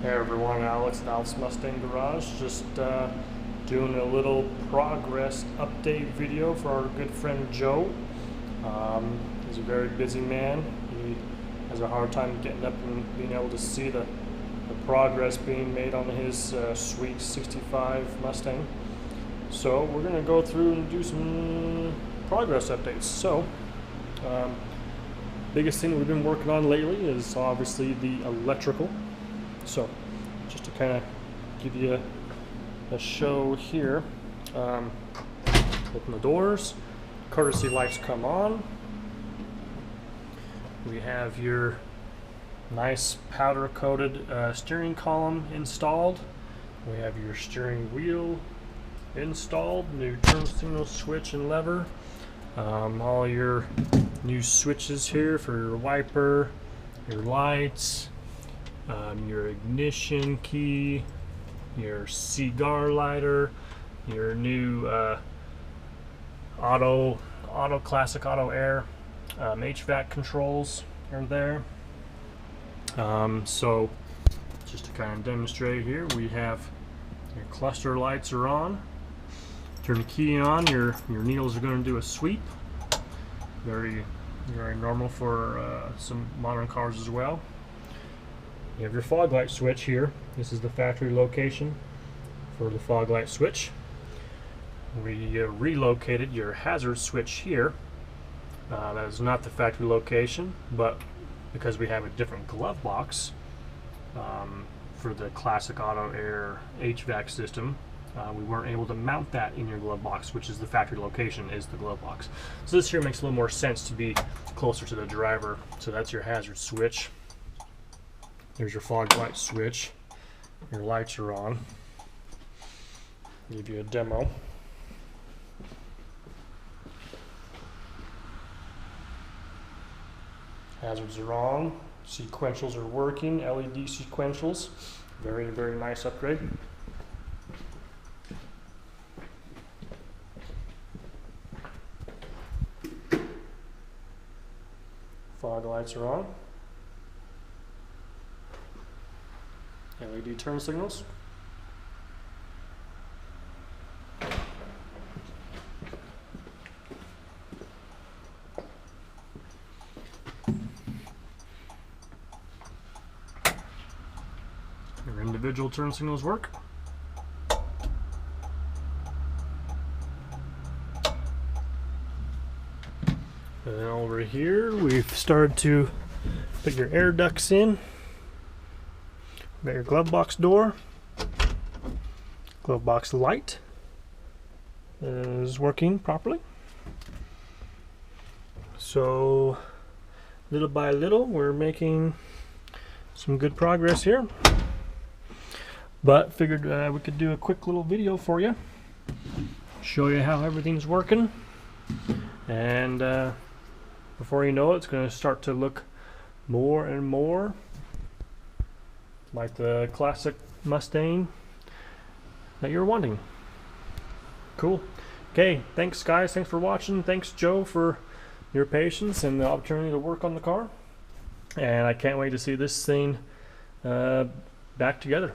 Hey everyone, Alex at Al's Mustang Garage, just doing a little progress update video for our good friend Joe. He's a very busy man. He has a hard time getting up and being able to see the progress being made on his sweet 65 Mustang. So we're going to go through and do some progress updates. So, biggest thing we've been working on lately is obviously the electrical. So, just to kind of give you a show here, open the doors, courtesy lights come on. We have your nice powder coated steering column installed. We have your steering wheel installed, new turn signal switch and lever, all your new switches here for your wiper, your lights, your ignition key, your cigar lighter, your new classic auto air HVAC controls are there. So just to kind of demonstrate here, we have your cluster lights are on. Turn the key on, your needles are going to do a sweep. Very normal for some modern cars as well. You have your fog light switch here. This is the factory location for the fog light switch. We relocated your hazard switch here. That is not the factory location, but because we have a different glove box for the classic auto air HVAC system, we weren't able to mount that in your glove box, which is the factory location, is the glove box. So this here makes a little more sense to be closer to the driver. So that's your hazard switch. There's your fog light switch. Your lights are on. Give you a demo. Hazards are on. Sequentials are working. LED sequentials. Very nice upgrade. Fog lights are on. LED turn signals. Your individual turn signals work. And then over here, we've started to put your air ducts in. Got your glove box door. Glove box light is working properly. So little by little we're making some good progress here, but figured we could do a quick little video for you, show you how everything's working, and before you know it, it's going to start to look more and more like the classic Mustang that you're wanting. Cool. Okay, thanks guys, thanks for watching. Thanks Joe for your patience and the opportunity to work on the car, and I can't wait to see this thing back together.